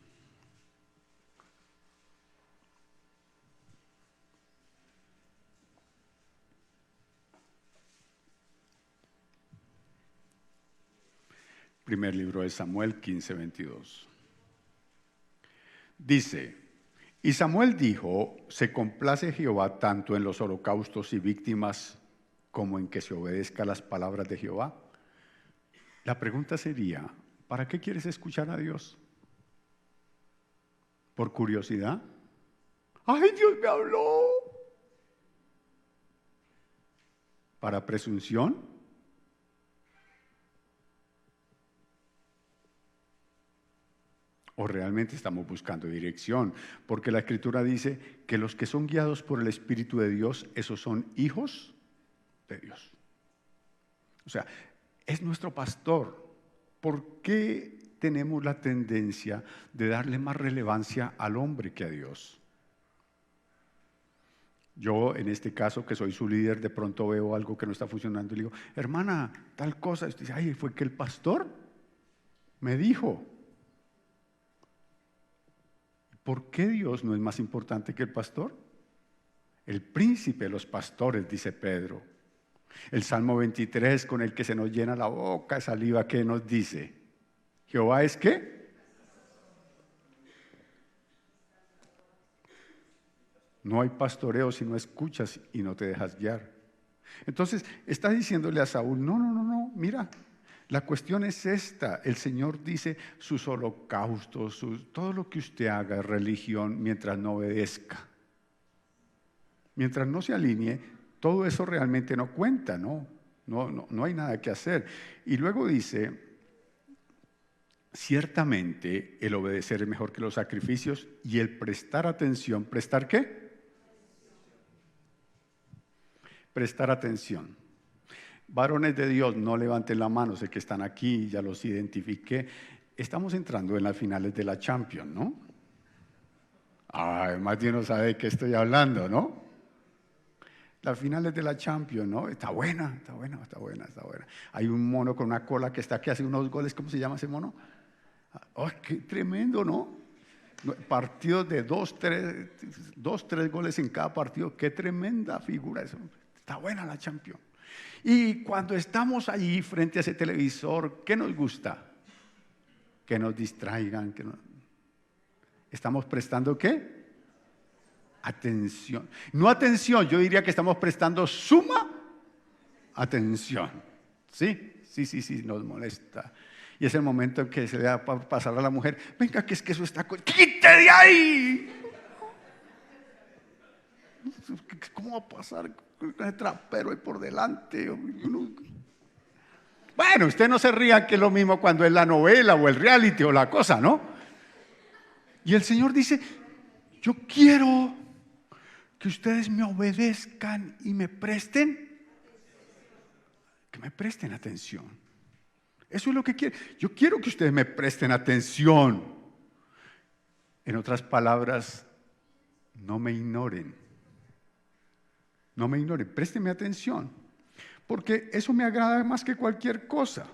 Primer libro de Samuel, 15, 22. Dice, y Samuel dijo, se complace Jehová tanto en los holocaustos y víctimas como en que se obedezca las palabras de Jehová. La pregunta sería, ¿para qué quieres escuchar a Dios? ¿Por curiosidad? ¡Ay, Dios me habló! ¿Para presunción? ¿O realmente estamos buscando dirección? Porque la Escritura dice que los que son guiados por el Espíritu de Dios, esos son hijos de Dios. O sea, es nuestro pastor. ¿Por qué tenemos la tendencia de darle más relevancia al hombre que a Dios? Yo, en este caso, que soy su líder, de pronto veo algo que no está funcionando y le digo, hermana, tal cosa. Y usted dice, ay, fue que el pastor me dijo. ¿Por qué Dios no es más importante que el pastor? El príncipe de los pastores, dice Pedro. El Salmo 23, con el que se nos llena la boca de saliva, ¿qué nos dice? ¿Jehová es qué? No hay pastoreo si no escuchas y no te dejas guiar. Entonces, está diciéndole a Saúl, no, mira, la cuestión es esta. El Señor dice, sus holocaustos, todo lo que usted haga es religión mientras no obedezca. Mientras no se alinee, todo eso realmente no cuenta, no hay nada que hacer. Y luego dice, ciertamente el obedecer es mejor que los sacrificios y el prestar atención. ¿Prestar qué? Prestar atención. Varones de Dios, no levanten la mano, sé que están aquí, ya los identifiqué. Estamos entrando en las finales de la Champions, ¿no? Más de uno sabe de qué estoy hablando, ¿no? Las finales de la Champions, ¿no? Está buena, está buena, está buena, está buena. Hay un mono con una cola que está que hace unos goles. ¿Cómo se llama ese mono? ¡Oh, qué tremendo!, ¿no? Partidos de dos, tres goles en cada partido. ¡Qué tremenda figura eso! Está buena la Champions. Y cuando estamos allí frente a ese televisor, ¿qué nos gusta? Que nos distraigan. ¿Estamos prestando qué? Atención. No atención, yo diría que estamos prestando suma atención. ¿Sí? Sí, nos molesta. Y es el momento en que se le da para pasar a la mujer: venga, que es que eso está... ¡Quite de ahí! ¿Cómo va a pasar con el trapero ahí por delante? Bueno, usted no se ría, que es lo mismo cuando es la novela o el reality o la cosa, ¿no? Y el Señor dice: yo quiero que ustedes me obedezcan y me presten, atención. Eso es lo que quiero. Yo quiero que ustedes me presten atención. En otras palabras, no me ignoren. No me ignoren, préstenme atención. Porque eso me agrada más que cualquier cosa,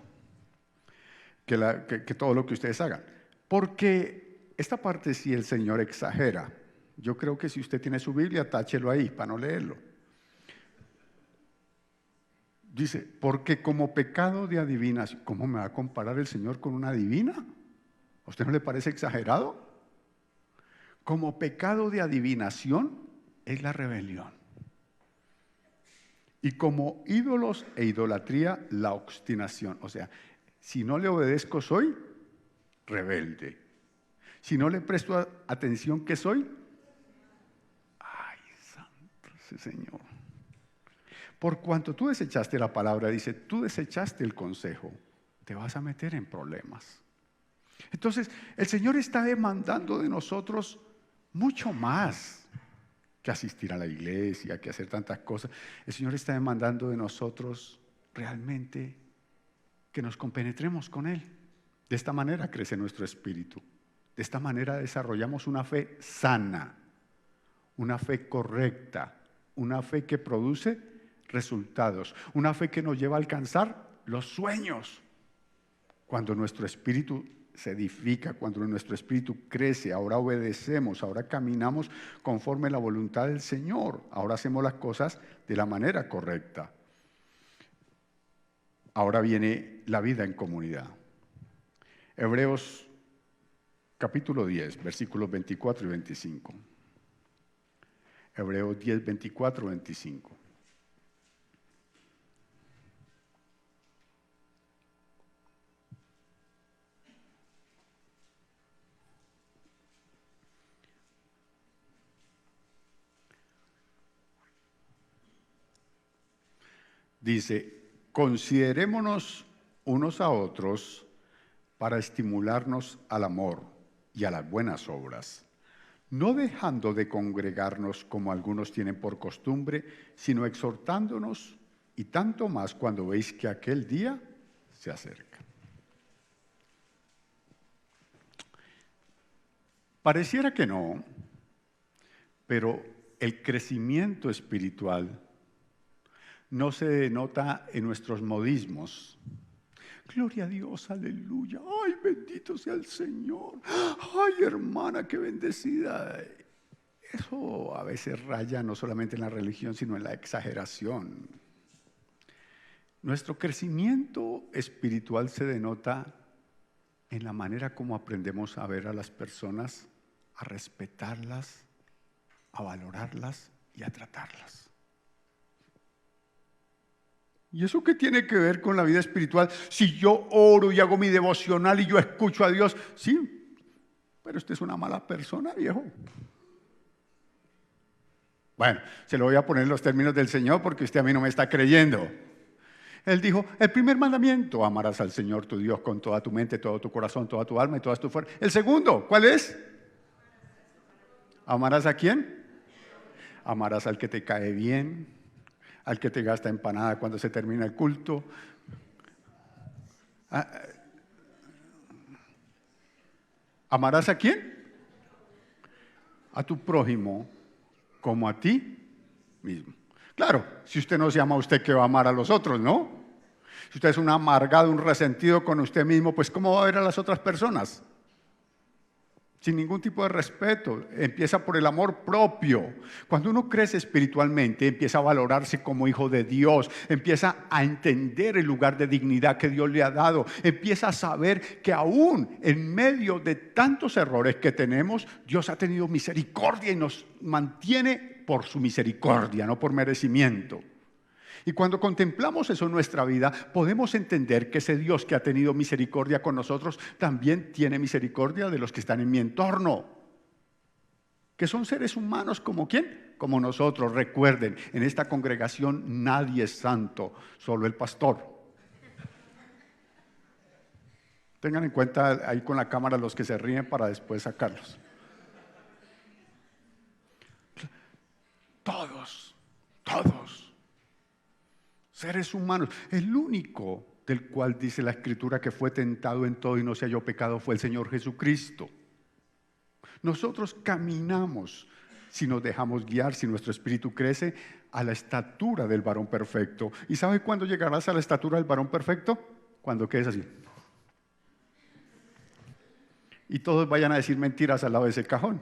que todo lo que ustedes hagan. Porque esta parte sí el Señor exagera. Yo creo que si usted tiene su Biblia, táchelo ahí para no leerlo. Dice: porque como pecado de adivinación. ¿Cómo me va a comparar el Señor con una adivina? ¿A usted no le parece exagerado? Como pecado de adivinación es la rebelión. Y como ídolos e idolatría, la obstinación. O sea, si no le obedezco, soy rebelde. Si no le presto atención, ¿qué soy? Ay, santo ese Señor. Por cuanto tú desechaste la palabra, dice, tú desechaste el consejo, te vas a meter en problemas. Entonces, el Señor está demandando de nosotros mucho más que asistir a la iglesia, que hacer tantas cosas. El Señor está demandando de nosotros realmente que nos compenetremos con Él. De esta manera crece nuestro espíritu. De esta manera desarrollamos una fe sana, una fe correcta, una fe que produce resultados, una fe que nos lleva a alcanzar los sueños. Cuando nuestro espíritu se edifica, cuando nuestro espíritu crece, ahora obedecemos, ahora caminamos conforme a la voluntad del Señor, ahora hacemos las cosas de la manera correcta. Ahora viene la vida en comunidad. Hebreos capítulo 10, versículos 24 y 25. Hebreos 10, 24, 25. Dice: considerémonos unos a otros para estimularnos al amor y a las buenas obras, no dejando de congregarnos como algunos tienen por costumbre, sino exhortándonos, y tanto más cuando veis que aquel día se acerca. Pareciera que no, pero el crecimiento espiritual no se denota en nuestros modismos. Gloria a Dios, aleluya. Ay, bendito sea el Señor. Ay, hermana, qué bendecida. Eso a veces raya no solamente en la religión, sino en la exageración. Nuestro crecimiento espiritual se denota en la manera como aprendemos a ver a las personas, a respetarlas, a valorarlas y a tratarlas. ¿Y eso qué tiene que ver con la vida espiritual? Si yo oro y hago mi devocional y yo escucho a Dios, sí, pero usted es una mala persona, viejo. Bueno, se lo voy a poner en los términos del Señor porque usted a mí no me está creyendo. Él dijo: el primer mandamiento, amarás al Señor tu Dios con toda tu mente, todo tu corazón, toda tu alma y todas tus fuerzas. El segundo, ¿cuál es? ¿Amarás a quién? Amarás al que te cae bien, al que te gasta empanada cuando se termina el culto. ¿Amarás a quién? A tu prójimo como a ti mismo. Claro, si usted no se ama a usted, ¿qué va a amar a los otros, no? Si usted es un amargado, un resentido con usted mismo, pues ¿cómo va a ver a las otras personas? Sin ningún tipo de respeto. Empieza por el amor propio. Cuando uno crece espiritualmente, empieza a valorarse como hijo de Dios, empieza a entender el lugar de dignidad que Dios le ha dado, empieza a saber que aún en medio de tantos errores que tenemos, Dios ha tenido misericordia y nos mantiene por su misericordia, no por merecimiento. Y cuando contemplamos eso en nuestra vida, podemos entender que ese Dios que ha tenido misericordia con nosotros, también tiene misericordia de los que están en mi entorno, que son seres humanos como ¿quién? Como nosotros. Recuerden, en esta congregación nadie es santo, solo el pastor. Tengan en cuenta ahí con la cámara los que se ríen para después sacarlos. Todos. Seres humanos. El único del cual dice la Escritura que fue tentado en todo y no se halló pecado fue el Señor Jesucristo. Nosotros caminamos, si nos dejamos guiar, si nuestro espíritu crece, a la estatura del varón perfecto. ¿Y sabe cuándo llegarás a la estatura del varón perfecto? Cuando quedes así. Y todos vayan a decir mentiras al lado de ese cajón.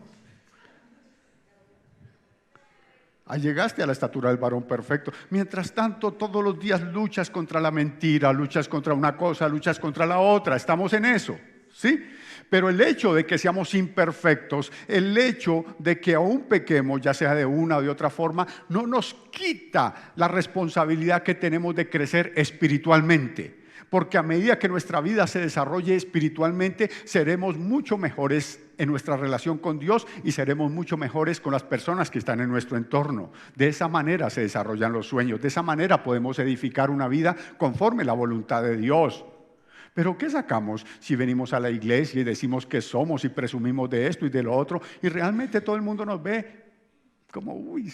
Llegaste a la estatura del varón perfecto. Mientras tanto, todos los días luchas contra la mentira, luchas contra una cosa, luchas contra la otra. Estamos en eso, ¿sí? Pero el hecho de que seamos imperfectos, el hecho de que aún pequemos, ya sea de una o de otra forma, no nos quita la responsabilidad que tenemos de crecer espiritualmente. Porque a medida que nuestra vida se desarrolle espiritualmente, seremos mucho mejores en nuestra relación con Dios y seremos mucho mejores con las personas que están en nuestro entorno. De esa manera se desarrollan los sueños, de esa manera podemos edificar una vida conforme a la voluntad de Dios. Pero ¿qué sacamos si venimos a la iglesia y decimos que somos y presumimos de esto y de lo otro y realmente todo el mundo nos ve como, uy,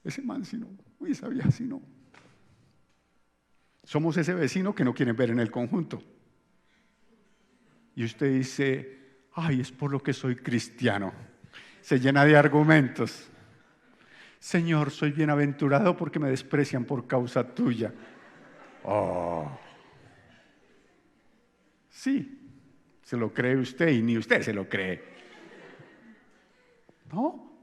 ese man si no, uy, esa vieja si no? Somos ese vecino que no quieren ver en el conjunto. Y usted dice, ay, es por lo que soy cristiano. Se llena de argumentos. Señor, soy bienaventurado porque me desprecian por causa tuya. Oh. Sí, se lo cree usted y ni usted se lo cree. ¿No?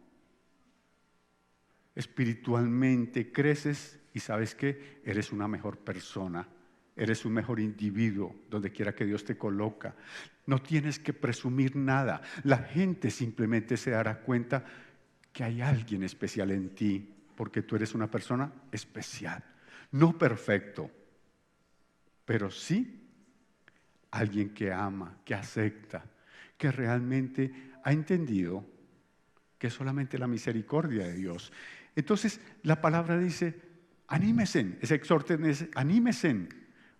Espiritualmente creces y ¿sabes qué? Eres una mejor persona, eres un mejor individuo donde quiera que Dios te coloca. No tienes que presumir nada. La gente simplemente se dará cuenta que hay alguien especial en ti, porque tú eres una persona especial. No perfecto, pero sí alguien que ama, que acepta, que realmente ha entendido que es solamente la misericordia de Dios. Entonces la palabra dice, anímesen, ese exhorten es anímesen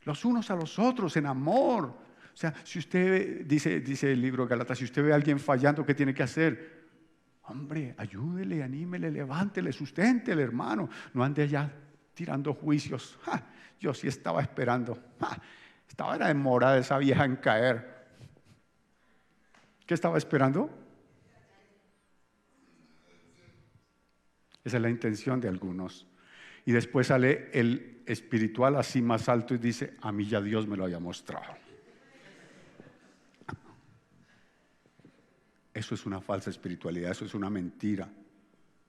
los unos a los otros en amor. O sea, si usted, dice el libro de Gálatas, si usted ve a alguien fallando, ¿qué tiene que hacer? Hombre, ayúdele, anímele, levántele, susténtele, hermano. No ande allá tirando juicios. Yo sí estaba esperando. Estaba demorada esa vieja en caer. ¿Qué estaba esperando? Esa es la intención de algunos. Y después sale el espiritual así más alto y dice, a mí ya Dios me lo había mostrado. Eso es una falsa espiritualidad, eso es una mentira.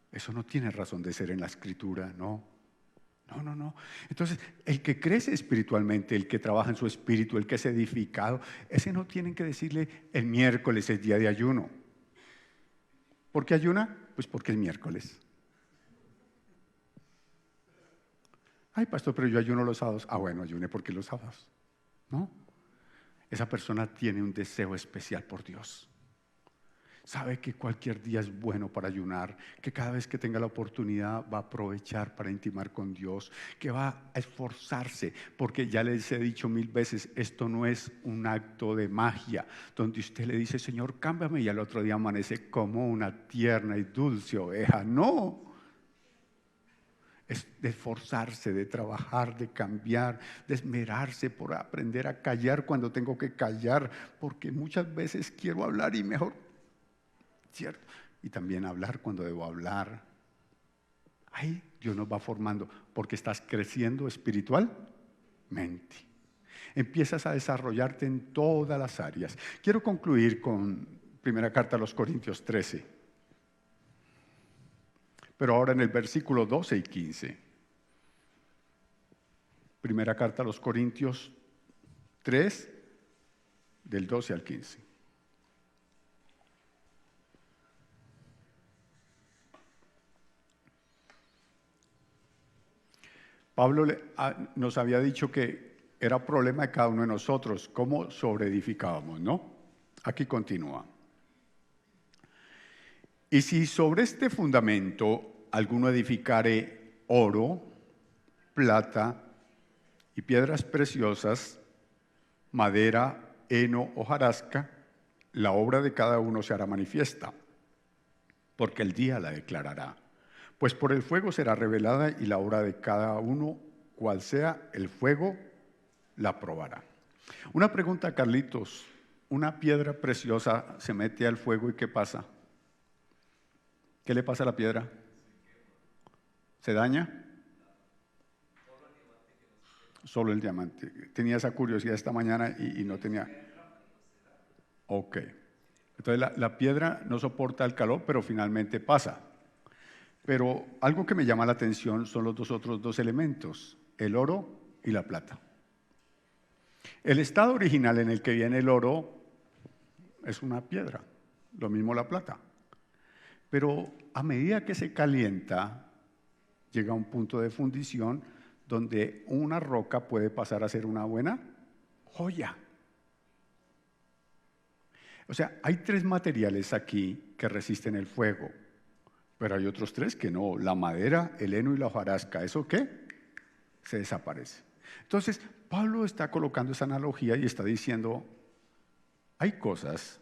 Eso no tiene razón de ser en la Escritura, no. Entonces, el que crece espiritualmente, el que trabaja en su espíritu, el que es edificado, ese no tienen que decirle el miércoles es día de ayuno. ¿Por qué ayuna? Pues porque es miércoles. Ay, pastor, pero yo ayuno los sábados. Bueno, ayune porque los sábados. ¿No? Esa persona tiene un deseo especial por Dios. Sabe que cualquier día es bueno para ayunar, que cada vez que tenga la oportunidad va a aprovechar para intimar con Dios, que va a esforzarse, porque ya les he dicho 1000 veces, esto no es un acto de magia, donde usted le dice, Señor, cámbiame, y al otro día amanece como una tierna y dulce oveja. No. Es de esforzarse, de trabajar, de cambiar, de esmerarse por aprender a callar cuando tengo que callar, porque muchas veces quiero hablar y mejor, ¿cierto? Y también hablar cuando debo hablar. Ahí Dios nos va formando porque estás creciendo espiritualmente. Empiezas a desarrollarte en todas las áreas. Quiero concluir con primera carta a los Corintios 13, pero ahora en el versículo 12 y 15. Primera carta a los Corintios 3, del 12 al 15. Pablo nos había dicho que era problema de cada uno de nosotros cómo sobreedificábamos, ¿no? Aquí continúa. Y si sobre este fundamento alguno edificare oro, plata y piedras preciosas, madera, heno, hojarasca, la obra de cada uno se hará manifiesta, porque el día la declarará. Pues por el fuego será revelada y la obra de cada uno, cual sea el fuego, la probará. Una pregunta, Carlitos. Una piedra preciosa se mete al fuego y ¿qué pasa? ¿Qué le pasa a la piedra? ¿Se daña? Solo el diamante. Tenía esa curiosidad esta mañana y no tenía. Ok. Entonces la piedra no soporta el calor, pero finalmente pasa. Pero algo que me llama la atención son los otros dos elementos, el oro y la plata. El estado original en el que viene el oro es una piedra, lo mismo la plata. Pero a medida que se calienta, llega a un punto de fundición donde una roca puede pasar a ser una buena joya. O sea, hay 3 materiales aquí que resisten el fuego, pero hay otros 3 que no, la madera, el heno y la hojarasca. ¿Eso qué? Se desaparece. Entonces, Pablo está colocando esa analogía y está diciendo, hay cosas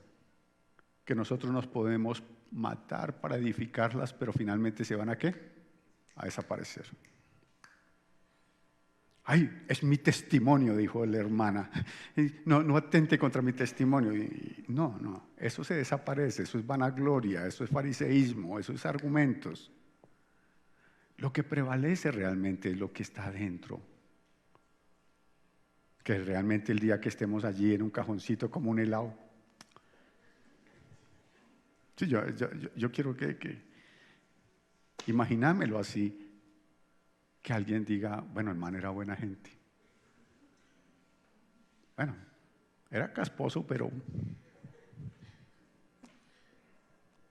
que nosotros nos podemos matar para edificarlas, pero finalmente se van ¿a qué? A desaparecer. Ay, es mi testimonio, dijo la hermana. No atente contra mi testimonio. No, eso se desaparece, eso es vanagloria, eso es fariseísmo, eso es argumentos. Lo que prevalece realmente es lo que está adentro. Que realmente el día que estemos allí en un cajoncito como un helado. Sí, yo quiero que imaginámelo así. Que alguien diga, bueno, el man era buena gente. Bueno, era casposo, pero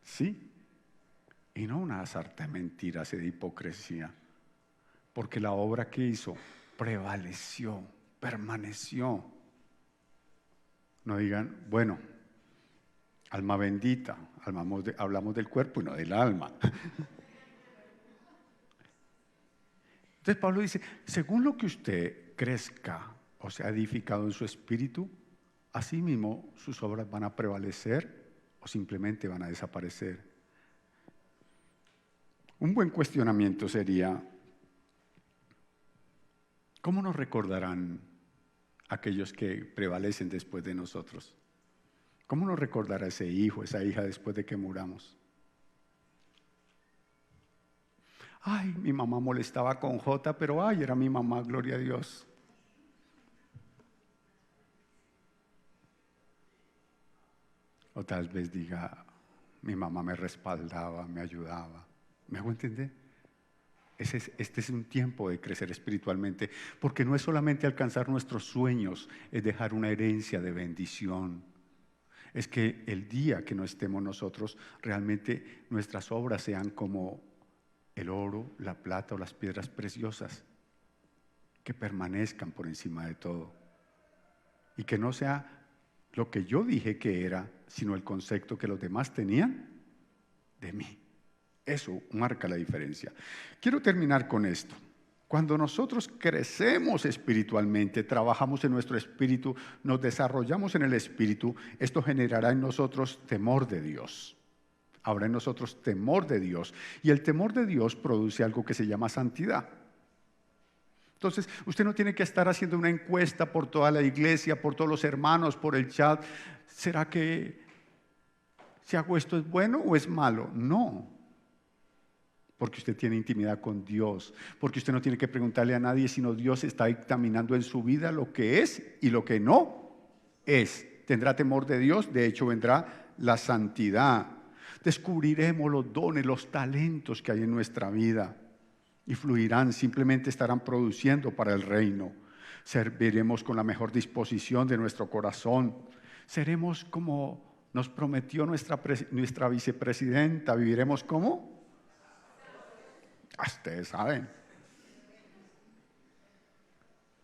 sí. Y no una sarta de mentiras y de hipocresía. Porque la obra que hizo prevaleció, permaneció. No digan, bueno, alma bendita, hablamos del cuerpo y no del alma. Entonces Pablo dice, según lo que usted crezca o sea edificado en su espíritu, así mismo sus obras van a prevalecer o simplemente van a desaparecer. Un buen cuestionamiento sería, ¿cómo nos recordarán aquellos que prevalecen después de nosotros? ¿Cómo nos recordará ese hijo, esa hija después de que muramos? Ay, mi mamá molestaba con J, pero ay, era mi mamá, gloria a Dios. O tal vez diga, mi mamá me respaldaba, me ayudaba. ¿Me hago entender? Este es un tiempo de crecer espiritualmente, porque no es solamente alcanzar nuestros sueños, es dejar una herencia de bendición. Es que el día que no estemos nosotros, realmente nuestras obras sean como el oro, la plata o las piedras preciosas, que permanezcan por encima de todo. Y que no sea lo que yo dije que era, sino el concepto que los demás tenían de mí. Eso marca la diferencia. Quiero terminar con esto. Cuando nosotros crecemos espiritualmente, trabajamos en nuestro espíritu, nos desarrollamos en el espíritu, esto generará en nosotros temor de Dios. Habrá en nosotros temor de Dios. Y el temor de Dios produce algo que se llama santidad. Entonces, usted no tiene que estar haciendo una encuesta por toda la iglesia, por todos los hermanos, por el chat. ¿Será que si hago esto es bueno o es malo? No. porque usted tiene intimidad con Dios, porque usted no tiene que preguntarle a nadie, sino Dios está dictaminando en su vida lo que es y lo que no es. Tendrá temor de Dios, de hecho vendrá la santidad. Descubriremos los dones, los talentos que hay en nuestra vida y fluirán, simplemente estarán produciendo para el reino. Serviremos con la mejor disposición de nuestro corazón. Seremos como nos prometió nuestra vicepresidenta. ¿Viviremos cómo? Ustedes saben.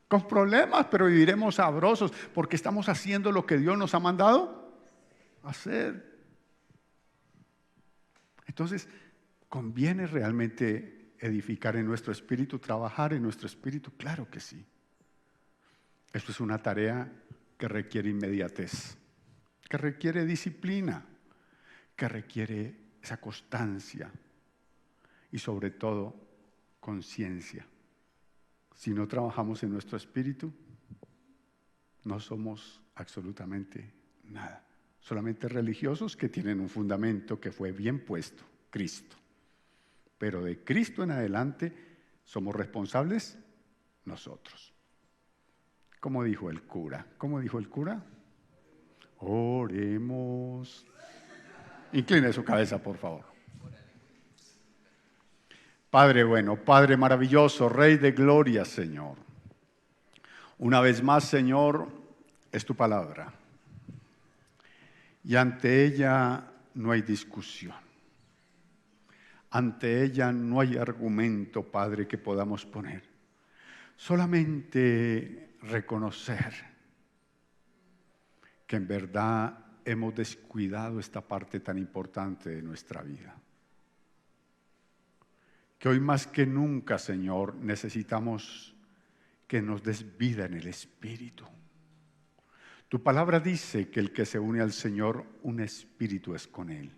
Con problemas, pero viviremos sabrosos porque estamos haciendo lo que Dios nos ha mandado hacer. Entonces, ¿conviene realmente edificar en nuestro espíritu, trabajar en nuestro espíritu? Claro que sí. Esto es una tarea que requiere inmediatez, que requiere disciplina, que requiere esa constancia y sobre todo conciencia. Si no trabajamos en nuestro espíritu, no somos absolutamente nada. Solamente religiosos que tienen un fundamento que fue bien puesto, Cristo. Pero de Cristo en adelante somos responsables nosotros. ¿Cómo dijo el cura? ¿Cómo dijo el cura? Oremos. Incline su cabeza, por favor. Padre bueno, Padre maravilloso, Rey de gloria, Señor. Una vez más, Señor, es tu palabra. Y ante ella no hay discusión. Ante ella no hay argumento, Padre, que podamos poner. Solamente reconocer que en verdad hemos descuidado esta parte tan importante de nuestra vida. Que hoy más que nunca, Señor, necesitamos que nos des vida en el Espíritu. Tu palabra dice que el que se une al Señor, un espíritu es con Él.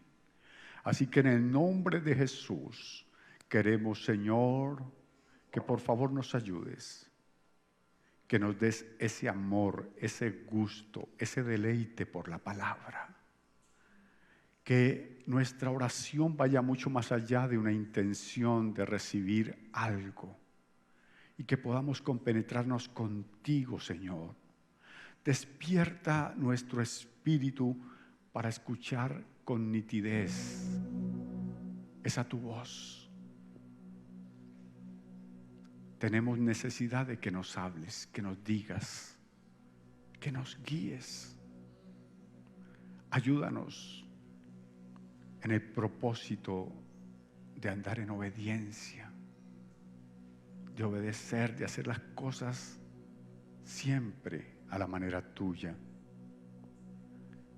Así que en el nombre de Jesús queremos, Señor, que por favor nos ayudes, que nos des ese amor, ese gusto, ese deleite por la palabra. Que nuestra oración vaya mucho más allá de una intención de recibir algo y que podamos compenetrarnos contigo, Señor. Despierta nuestro espíritu para escuchar con nitidez esa tu voz. Tenemos necesidad de que nos hables, que nos digas, que nos guíes. Ayúdanos en el propósito de andar en obediencia, de obedecer, de hacer las cosas siempre a la manera tuya.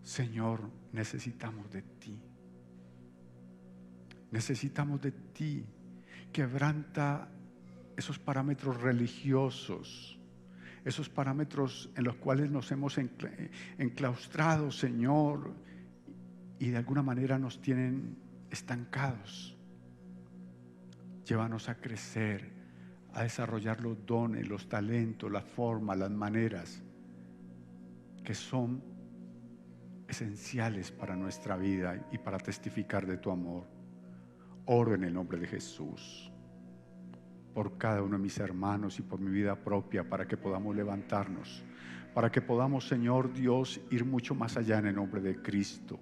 Señor, necesitamos de ti. Necesitamos de ti. Quebranta esos parámetros religiosos, esos parámetros en los cuales nos hemos enclaustrado, Señor, y de alguna manera nos tienen estancados. Llévanos a crecer, a desarrollar los dones, los talentos, las formas, las maneras que son esenciales para nuestra vida y para testificar de tu amor. Oro en el nombre de Jesús por cada uno de mis hermanos y por mi vida propia, para que podamos levantarnos, para que podamos, Señor Dios, ir mucho más allá en el nombre de Cristo,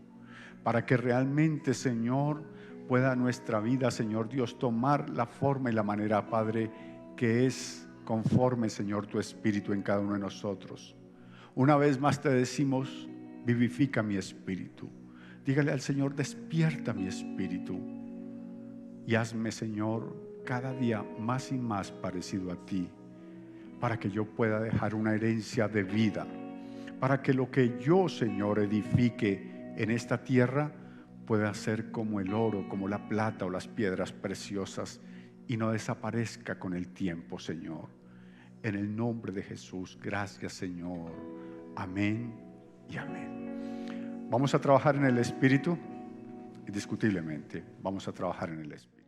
para que realmente, Señor, pueda nuestra vida, Señor Dios, tomar la forma y la manera, Padre, que es conforme, Señor, tu Espíritu en cada uno de nosotros. Una vez más te decimos, vivifica mi espíritu. Dígale al Señor, despierta mi espíritu y hazme, Señor, cada día más y más parecido a ti, para que yo pueda dejar una herencia de vida, para que lo que yo, Señor, edifique en esta tierra pueda ser como el oro, como la plata o las piedras preciosas y no desaparezca con el tiempo, Señor. En el nombre de Jesús, gracias, Señor. Amén y amén. Vamos a trabajar en el Espíritu, indiscutiblemente, vamos a trabajar en el Espíritu.